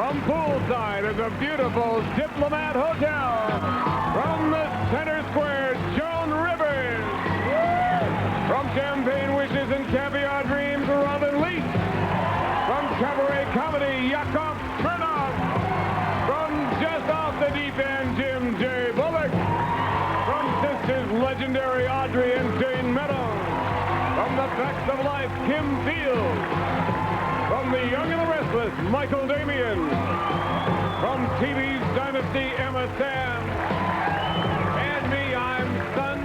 From poolside is a beautiful Diplomat Hotel. From the center square, Joan Rivers. From champagne wishes and caviar dreams, Robin Leach. From cabaret comedy, Yakov Smirnoff. From just off the deep end, Jim J. Bullock. From sisters legendary Audrey and Jane Meadows. From the facts of life, Kim Fields. From the young and the restless, Michael Damian. From TV's Dynasty, Emma Sam. And me, I'm Sun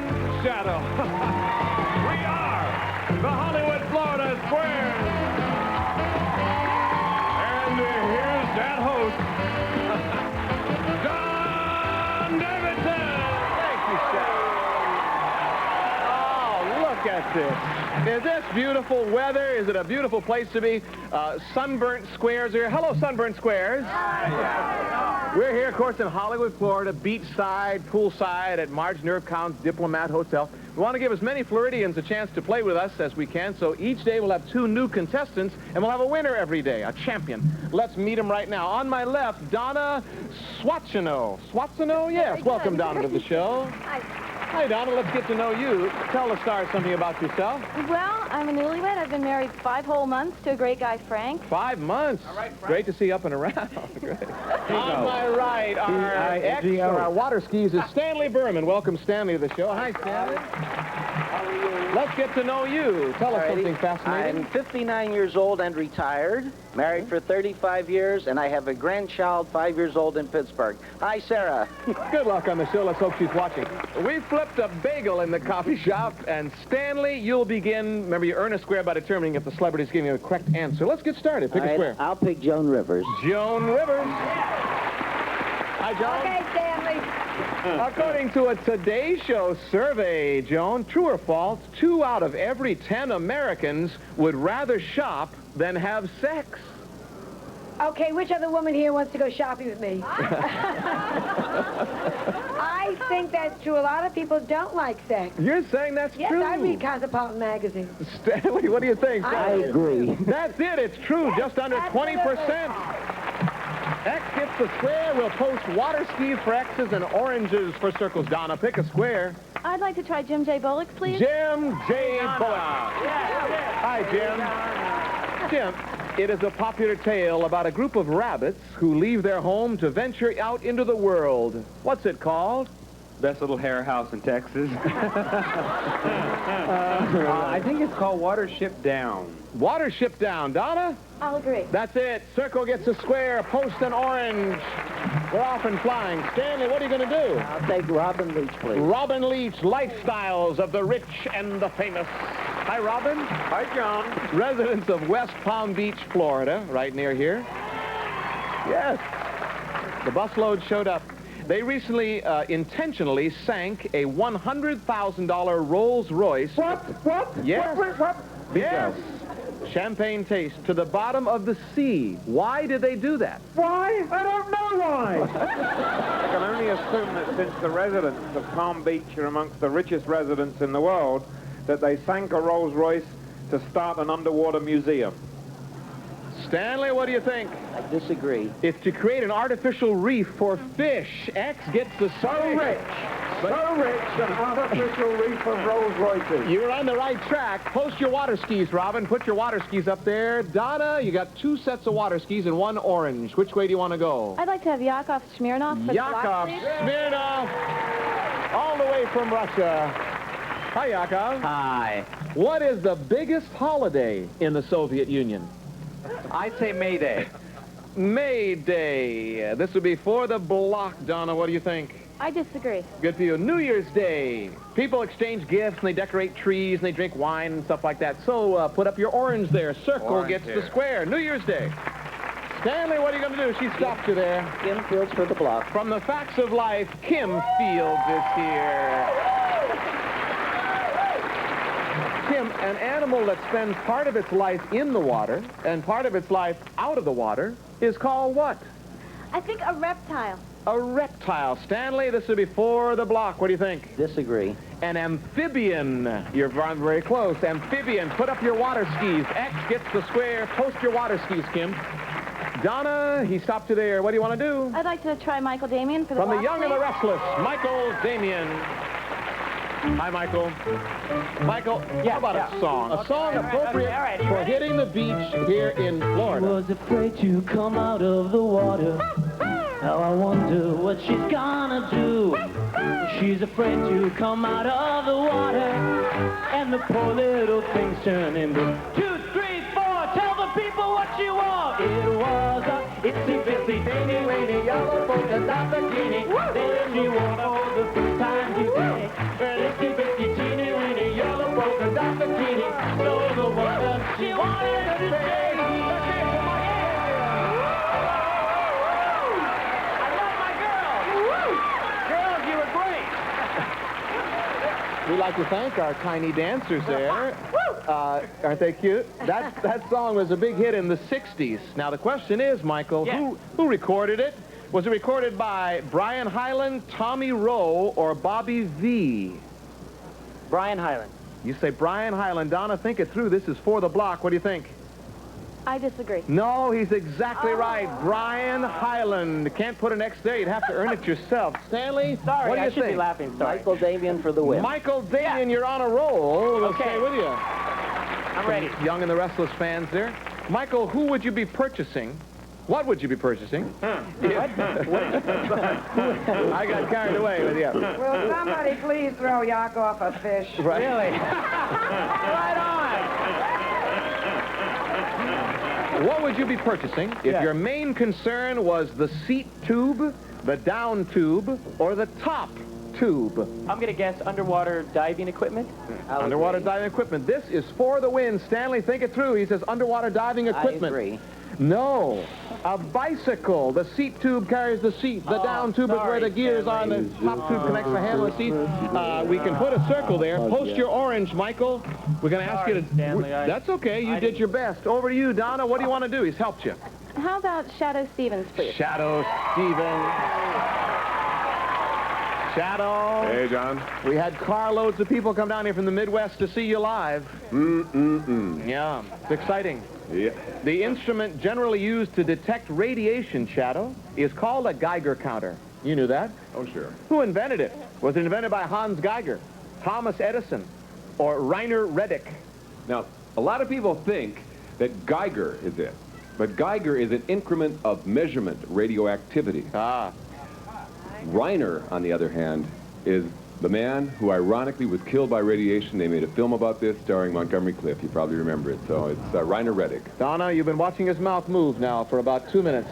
Shadow. We are the Hollywood, Florida Square. And here's that host, Don Davidson. Thank you, Shadow. Oh, look at this. Is this beautiful weather? Is it a beautiful place to be? Sunburnt Squares here. Hello, Sunburnt Squares. Hi. We're here, of course, in Hollywood, Florida, beachside, poolside at Marge Nerve-Count's Diplomat Hotel. We want to give as many Floridians a chance to play with us as we can, so each day we'll have 2 new contestants, and we'll have a winner every day, a champion. Let's meet him right now. On my left, Donna Swatsino. Swatsino? Yes. Welcome, Donna, to the show. Hi. Hi, Donna. Let's get to know you. Tell the stars something about yourself. Well, I'm a newlywed. I've been married 5 whole months to a great guy, Frank. 5 months. All right, Frank. Great to see you up and around. Great. On my right, our ex, our water skis is Stanley Berman. Welcome, Stanley, to the show. Hi, Stanley. How are you? Let's get to know you. Tell us something fascinating. I'm 59 years old and retired, married for 35 years, and I have a grandchild 5 years old in Pittsburgh. Hi, Sarah. Good luck on the show. Let's hope she's watching. We flipped a bagel in the coffee shop, and Stanley, you'll begin. Remember, you earn a square by determining if the celebrity's giving you the correct answer. Let's get started. Pick a square. I'll pick Joan Rivers. Joan Rivers. Hi, Joan. Okay, Stanley. According to a Today Show survey, Joan, true or false, 2 out of every 10 Americans would rather shop than have sex. Okay, which other woman here wants to go shopping with me? I think that's true. A lot of people don't like sex. You're saying that's Yes, true? I read Cosmopolitan magazine. Stanley, what do you think? I agree. That's it. It's true. Yes, just under absolutely. 20%. X gets the square. We'll post water skis for X's and oranges for circles. Donna, pick a square. I'd like to try Jim J. Bullock, please. Jim J. Bullock. Hi, Jim. Jim, it is a popular tale about a group of rabbits who leave their home to venture out into the world. What's it called? Best little hair house in Texas. I think it's called Watership Down. Watership Down. Donna? I'll agree. That's it. Circle gets a square. Post an orange. We're off and flying. Stanley, what are you going to do? I'll take Robin Leach, please. Robin Leach, Lifestyles of the Rich and the Famous. Hi, Robin. Hi, John. Residents of West Palm Beach, Florida, right near here. Yes. The busload showed up. They recently intentionally sank a $100,000 Rolls Royce. What? Yes. What? Yes. Champagne taste to the bottom of the sea. Why did they do that? Why? I don't know why. I can only assume that since the residents of Palm Beach are amongst the richest residents in the world, that they sank a Rolls Royce to start an underwater museum. Stanley, what do you think? I disagree. It's to create an artificial reef for fish. X gets the So rich, an artificial reef of Rolls Royces. You're on the right track. Post your water skis, Robin. Put your water skis up there. Donna, you got 2 sets of water skis and 1 orange. Which way do you want to go? I'd like to have Yakov Smirnoff for the block, Yakov please. Smirnoff, all the way from Russia. Hi, Yakov. Hi. What is the biggest holiday in the Soviet Union? I'd say May Day. May Day. This would be for the block, Donna. What do you think? I disagree. Good for you. New Year's Day. People exchange gifts, and they decorate trees, and they drink wine and stuff like that. So put up your orange there. Circle Orange gets here. the square. New Year's Day. Stanley, what are you going to do? She stopped you there. Kim Fields for the block. From the Facts of Life, Kim Fields is here. Kim, an animal that spends part of its life in the water and part of its life out of the water is called what? I think a reptile. A reptile. Stanley, this would be for the block. What do you think? Disagree. An amphibian. You're very close. Amphibian. Put up your water skis. X gets the square. Post your water skis, Kim. Donna, he stopped you there. What do you want to do? I'd like to try Michael Damian for the From the walk, Young and the please. Restless, Michael Damian. Hi, Michael. Michael, how about a song? A song appropriate for hitting the beach here in Florida. She was afraid to come out of the water. Now I wonder what she's gonna do. She's afraid to come out of the water, and the poor little thing's turning blue. 2, 3, 4, tell the people what you want. It was a itsy bitsy teeny weeny yellow polka dot bikini. Then she wore for the first time today. An itsy bitsy teeny weeny yellow polka dot bikini. So the water she wanted to stay. We'd like to thank our tiny dancers there. Aren't they cute? That song was a big hit in the 60s. Now, the question is, Michael, who recorded it? Was it recorded by Brian Hyland, Tommy Rowe, or Bobby V? Brian Hyland. You say Brian Hyland. Donna, think it through. This is for the block. What do you think? I disagree. No, he's exactly right. Brian Hyland. Can't put an X there. You'd have to earn it yourself. Stanley, Sorry, what do you I should think? be laughing. Michael Damian for the win. Michael Damian, you're on a roll. We'll Okay. stay with you. I'm ready. Young and the Restless fans there. Michael, who would you be purchasing? What would you be purchasing? I got carried away with you. Will somebody please throw Yak off a fish? Right. Really? Right on. What would you be purchasing if your main concern was the seat tube, the down tube, or the top tube? I'm going to guess underwater diving equipment. Underwater diving equipment. This is for the win. Stanley, think it through. He says underwater diving equipment. I agree. No. A bicycle. The seat tube carries the seat. The down tube is where the gears are, and the top tube connects the handle of the seat. We can put a circle there. Post your orange, Michael. We're going to ask you to... Stanley, That's okay. You did your best. Over to you, Donna. What do you want to do? He's helped you. How about Shadow Stevens, please? Shadow Stevens. Shadow. Hey, John. We had carloads of people come down here from the Midwest to see you live. Yeah, it's exciting. Yeah. The instrument generally used to detect radiation, Shadow, is called a Geiger counter. You knew that? Oh, sure. Who invented it? Was it invented by Hans Geiger, Thomas Edison, or Rainer Reddick? Now, a lot of people think that Geiger is it, but Geiger is an increment of measurement radioactivity. Ah. Reiner, on the other hand, is the man who ironically was killed by radiation. They made a film about this starring Montgomery Clift. You probably remember it. So it's Rainer Reddick. Donna, you've been watching his mouth move now for about 2 minutes.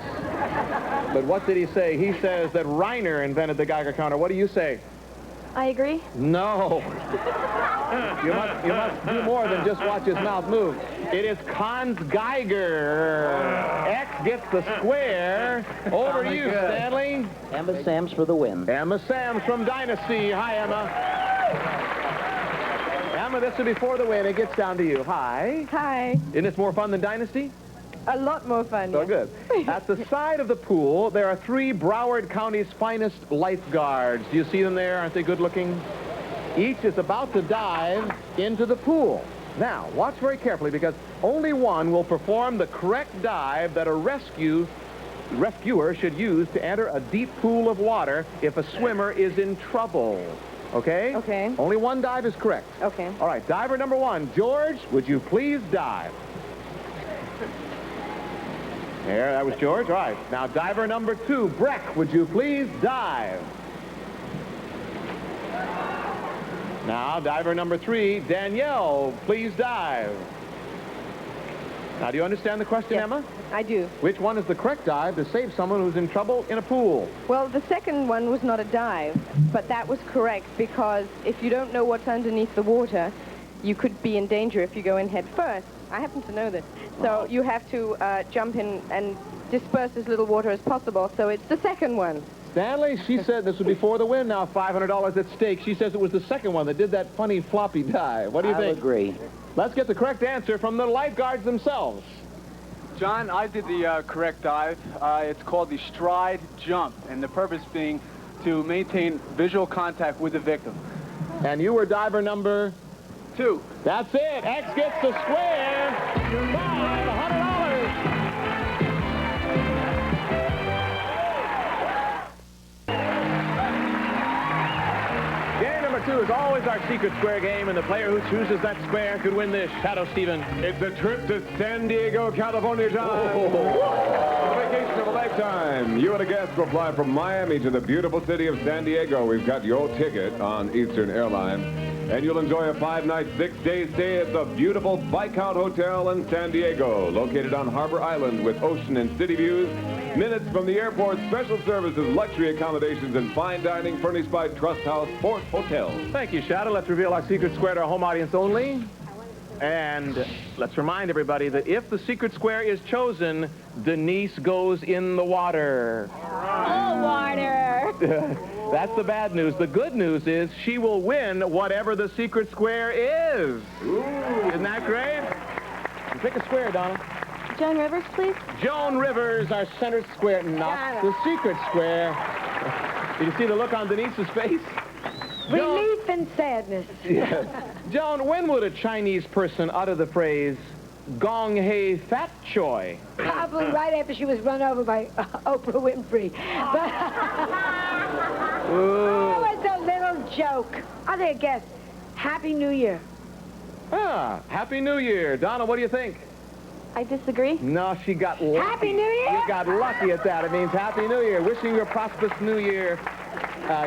But what did he say? He says that Reiner invented the Geiger counter. What do you say? I agree. No. You must do more than just watch his mouth move. It is Hans Geiger. X gets the square. Over to you, Stanley. Emma Sams for the win. Emma Sams from Dynasty. Hi, Emma. Emma, this will be for the win. It gets down to you. Hi. Hi. Isn't this more fun than Dynasty? A lot more fun. So good. At the side of the pool, there are 3 Broward County's finest lifeguards. Do you see them there? Aren't they good looking? Each is about to dive into the pool. Now, watch very carefully because only one will perform the correct dive that a rescuer should use to enter a deep pool of water if a swimmer is in trouble. Okay? Okay. Only one dive is correct. Okay. All right, diver number 1. George, would you please dive? There, that was George. All right. Now, diver number 2, Breck, would you please dive? Now, diver number 3, Danielle, please dive. Now, do you understand the question, Emma? I do. Which one is the correct dive to save someone who's in trouble in a pool? Well, the second one was not a dive, but that was correct because if you don't know what's underneath the water, you could be in danger if you go in head first. I happen to know this. So you have to jump in and disperse as little water as possible. So it's the second one. Stanley, she said this would be for the win. Now $500 at stake. She says it was the second one that did that funny floppy dive. What do you I'll think? agree. Let's get the correct answer from the lifeguards themselves. John, I did the correct dive. It's called the stride jump, and the purpose being to maintain visual contact with the victim. And you were diver number 2. That's it. X gets the square. $500. 2 is always our secret square game, and the player who chooses that square could win this. Shadow Stephen. It's a trip to San Diego, California, John. A vacation of a lifetime. You and a guest will fly from Miami to the beautiful city of San Diego. We've got your ticket on Eastern Airlines. And you'll enjoy a 5-night, 6-day stay at the beautiful Viscount Hotel in San Diego, located on Harbor Island with ocean and city views, minutes from the airport, special services, luxury accommodations, and fine dining furnished by Trust House Sport Hotels. Thank you, Shadow. Let's reveal our secret square to our home audience only. And let's remind everybody that if the secret square is chosen, Denise goes in the water. Oh, water. That's the bad news. The good news is she will win whatever the secret square is. Ooh. Isn't that great? Pick a square, Donna. Joan Rivers, please. Joan Rivers, our center square, not the secret square. Did you see the look on Denise's face? Relief and sadness. Yes. Joan, when would a Chinese person utter the phrase, gong hei fat choi? Probably right after she was run over by Oprah Winfrey. But oh, it's a little joke. I'll take a guess. Happy New Year. Ah, Happy New Year. Donna, what do you think? I disagree. No, she got lucky. Happy New Year? You got lucky at that. It means Happy New Year. Wishing you a prosperous New Year.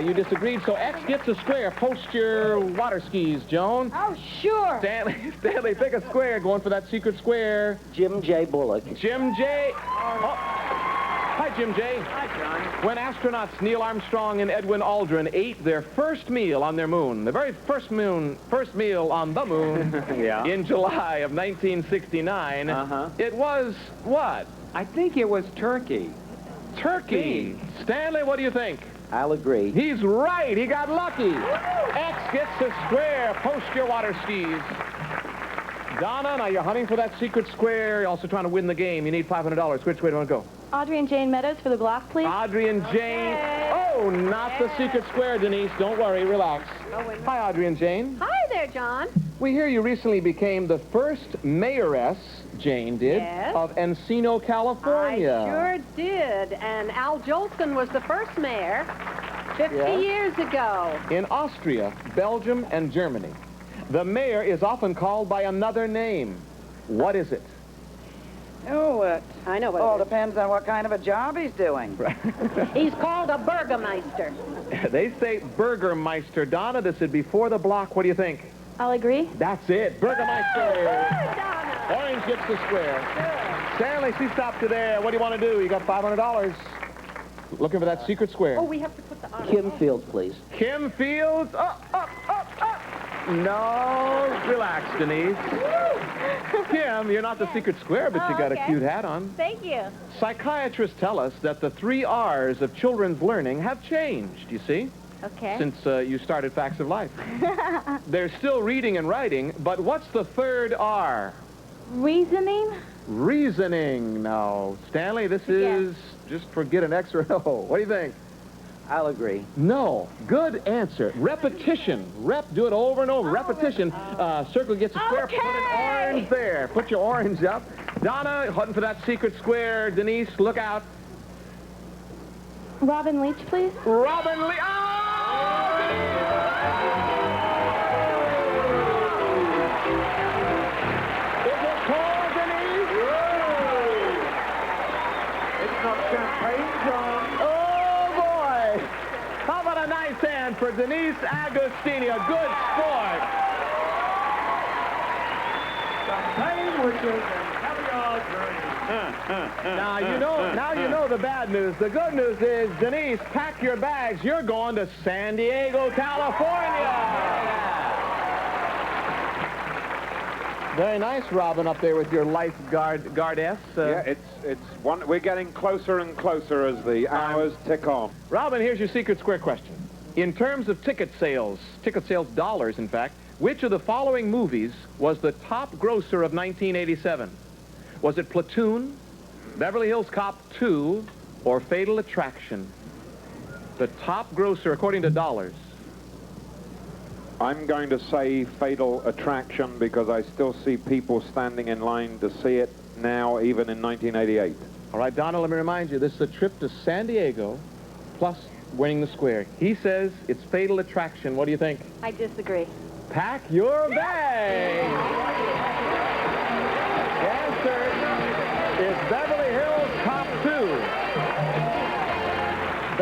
You disagreed, so X gets a square. Post your water skis, Joan. Oh, sure. Stanley, pick a square. Going for that secret square. Jim J. Bullock. Jim J. Oh. Hi, Jim J. Hi, John. When astronauts Neil Armstrong and Edwin Aldrin ate their first meal on their moon, the very first meal on the moon, Yeah. in July of 1969, it was what? I think it was turkey. Turkey. Stanley, what do you think? I'll agree. He's right. He got lucky. X gets a square. Post your water skis. Donna, now you're hunting for that secret square. You're also trying to win the game. You need $500. Which way do you want to go? Audrey and Jane Meadows for the block, please. Audrey and Jane. Oh, not the secret square, Denise. Don't worry. Relax. Hi, Audrey and Jane. Hi there, John. We hear you recently became the first mayoress, Jane did, Yes. of Encino, California. I sure did. And Al Jolson was the first mayor 50 Yeah. years ago. In Austria, Belgium, and Germany, the mayor is often called by another name. What is it? Oh, I know what all it is. depends on what kind of a job he's doing. He's called a Burgermeister. They say Burgermeister. Donna, this is before the block. What do you think? I'll agree. That's it. Burgermeister. Good, Donna. Orange gets the square. Stanley, she stopped you there. What do you want to do? You got $500. Looking for that secret square. Oh, we have to put the honor. Kim Fields, please. Kim Fields. Up. No, relax, Denise. Kim, you're not the secret square, but you got a cute hat on. Thank you. Psychiatrists tell us that the 3 R's of children's learning have changed, you see, Okay. since you started Facts of Life. They're still reading and writing, but what's the 3rd R? Reasoning? Reasoning. No. Stanley, this is just forget an X or an O. What do you think? I'll agree. No. Good answer. Repetition. Do it over and over. Repetition. Circle gets a square. Okay. Put an orange there. Put your orange up. Donna, hunting for that secret square. Denise, look out. Robin Leach, please. Robin Lee. Is it called, Denise? It's not champagne, John. Oh, boy. How about a nice hand for Denise Agostini, a good sport. Champagne wishes and caviar dreams. Now you know the bad news. The good news is, Denise, pack your bags. You're going to San Diego, California. Very nice, Robin, up there with your lifeguardess. Yeah, it's one. We're getting closer and closer as the hours tick on. Robin, here's your secret square question. In terms of ticket sales dollars, in fact, which of the following movies was the top grosser of 1987? Was it Platoon, Beverly Hills Cop 2, or Fatal Attraction? The top grosser, according to dollars. I'm going to say Fatal Attraction because I still see people standing in line to see it now, even in 1988. All right, Donna, let me remind you, this is a trip to San Diego, plus winning the square. He says it's fatal attraction. What do you think? I disagree. Pack your bag. The answer is Beverly Hills Cop 2.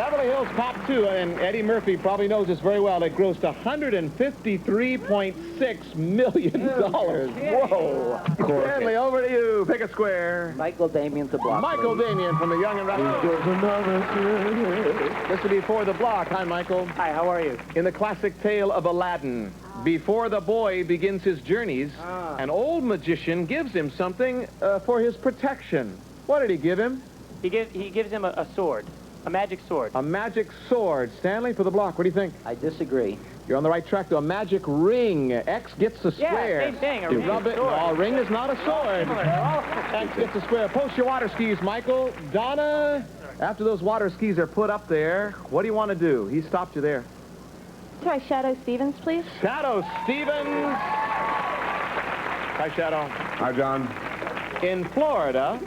Beverly Hills Cop 2, and Eddie Murphy probably knows this very well. It grossed $153.6 million. Whoa. Stanley, over to you. Pick a square. Michael Damian to block. Michael Damian from the Young and Restless. This will be for the block. Hi, Michael. Hi, how are you? In the classic tale of Aladdin, before the boy begins his journeys, an old magician gives him something for his protection. What did he give him? He gives him a sword, a magic sword. A magic sword. Stanley, for the block. What do you think? I disagree. You're on the right track to a magic ring. X gets the square. Yeah, same thing. A You ring rub is it. a sword. No, a ring is not a sword. Similar. X gets the square. Post your water skis, Michael. Donna, after those water skis are put up there, what do you want to do? He stopped you there. Try Shadow Stevens, please. Shadow Stevens. Hi, Shadow. Hi, John. In Florida,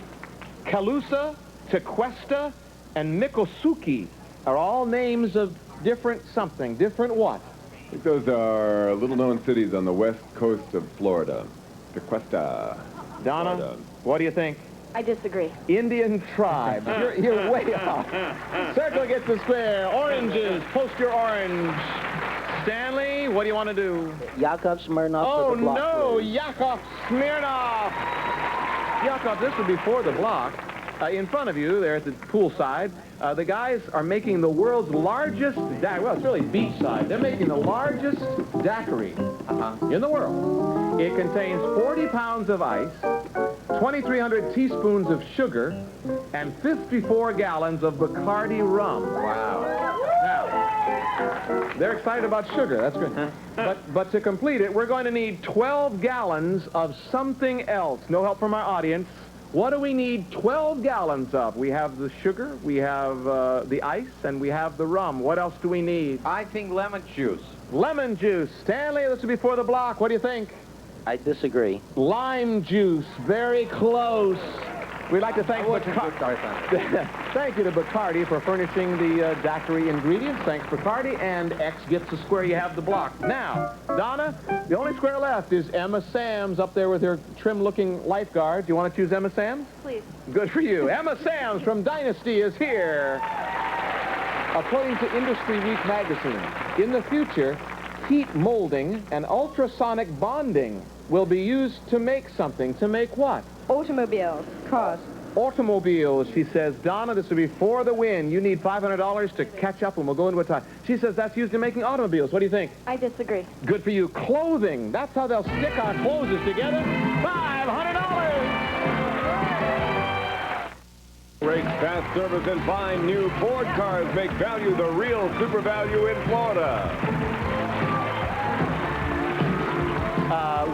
Calusa, Tequesta, and Miccosukee are all names of different something. Different what? I think those are little-known cities on the west coast of Florida. Tequesta. Donna, Florida. what do you think? I disagree. Indian tribes. You're way off. Circle gets the square. Oranges. Post your orange. Stanley, what do you want to do? Yakov Smirnoff Oh, to the block. no. please. Yakov Smirnoff. Yakov, this would be for the block. In front of you, there at the poolside, the guys are making the world's largest, well, it's really beachside. They're making the largest daiquiri in the world. It contains 40 pounds of ice, 2,300 teaspoons of sugar, and 54 gallons of Bacardi rum. Wow. Now, they're excited about sugar. That's good. But to complete it, we're going to need 12 gallons of something else. No help from our audience. What do we need 12 gallons of? We have the sugar, we have the ice, and we have the rum. What else do we need? I think lemon juice. Lemon juice. Stanley, this will be for the block. What do you think? I disagree. Lime juice. Very close. We'd like to thank Thank you to Bacardi for furnishing the daiquiri ingredients. Thanks, Bacardi. And X gets the square. You have the block. Now, Donna, the only square left is Emma Samms up there with her trim-looking lifeguard. Do you want to choose Emma Samms? Please. Good for you. Emma Samms from Dynasty is here. According to Industry Week magazine, in the future, heat molding and ultrasonic bonding will be used to make something. To make what? Automobiles, cars. Automobiles, she says. Donna, this will be for the win. You need $500 to catch up, and we'll go into a tie. She says that's used in making automobiles. What do you think? I disagree. Good for you. Clothing. That's how they'll stick our clothes together. $500. Great fast service and fine new Ford cars make value the real super value in Florida.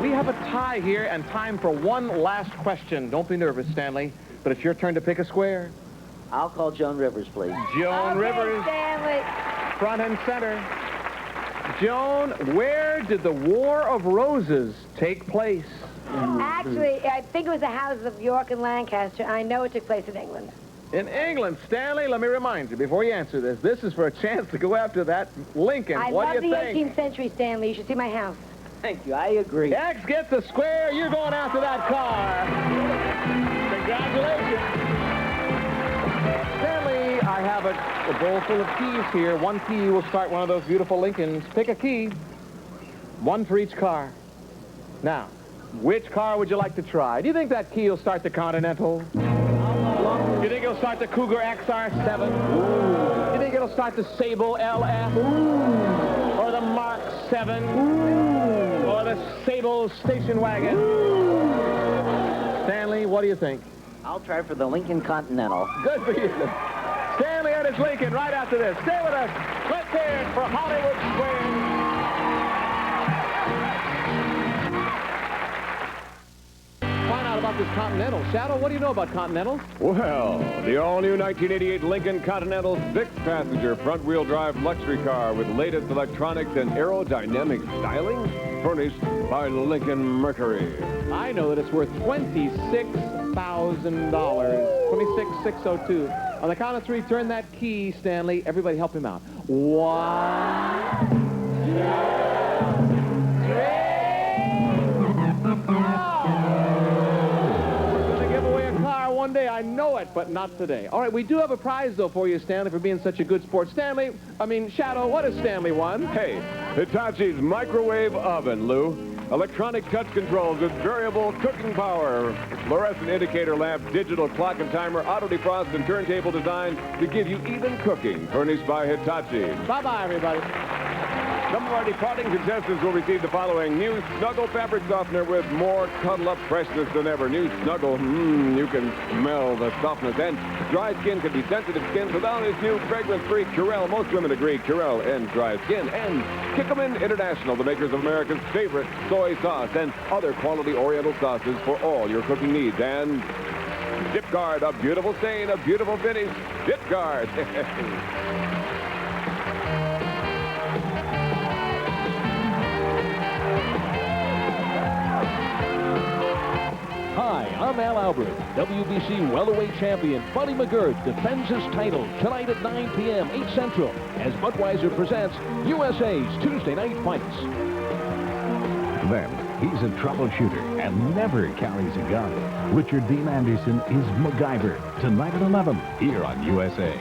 We have a tie here and time for one last question. Don't be nervous, Stanley, but it's your turn to pick a square. I'll call Joan Rivers, please. Joan Rivers, Stanley. front and center. Joan, where did the War of Roses take place? Actually, I think it was the houses of York and Lancaster. I know it took place in England. In England. Stanley, let me remind you, before you answer this, this is for a chance to go after that Lincoln. I What love do you the think? 18th century, Stanley. You should see my house. Thank you. I agree. X gets the square. You're going after that car. Congratulations. Stanley, I have a bowl full of keys here. One key will start one of those beautiful Lincolns. Pick a key. One for each car. Now, which car would you like to try? Do you think that key will start the Continental? Do you think it'll start the Cougar XR7? Do you think it'll start the Sable LF? Or the Mark 7? Or the Sable station wagon? Stanley, what do you think? I'll try for the Lincoln Continental. Good for you. Stanley and his Lincoln right after this. Stay with us. Let's hear it for Hollywood Squares. Find out about this Continental. Shadow, what do you know about Continentals? Well, the all-new 1988 Lincoln Continental 6-passenger front-wheel drive luxury car with latest electronics and aerodynamic styling, furnished by Lincoln Mercury. I know that it's worth $26,000. $26,602. On the count of 3, turn that key, Stanley. Everybody help him out. 1, 2, 3. One day, I know it, but not today. All right, we do have a prize, though, for you, Stanley, for being such a good sport. Shadow, what has Stanley won? Hey, Hitachi's microwave oven, Lou. Electronic touch controls with variable cooking power. Fluorescent indicator lamp, digital clock and timer, auto defrost, and turntable design to give you even cooking. Furnished by Hitachi. Bye-bye, everybody. Some of our departing contestants will receive the following: new Snuggle fabric softener with more cuddle-up freshness than ever. New Snuggle, you can smell the softness. And dry skin can be sensitive skin, so now this new fragrance-free Curel. Most women agree Curel ends dry skin. And Kikkoman International, the makers of America's favorite soy sauce and other quality Oriental sauces for all your cooking needs. And Dip Guard, a beautiful stain, a beautiful finish. Dip Guard. Hi, I'm Al Albert. WBC welterweight champion Buddy McGirt defends his title tonight at 9 p.m., 8 Central, as Budweiser presents USA's Tuesday Night Fights. Then, he's a troubleshooter and never carries a gun. Richard Dean Anderson is MacGyver, tonight at 11, here on USA.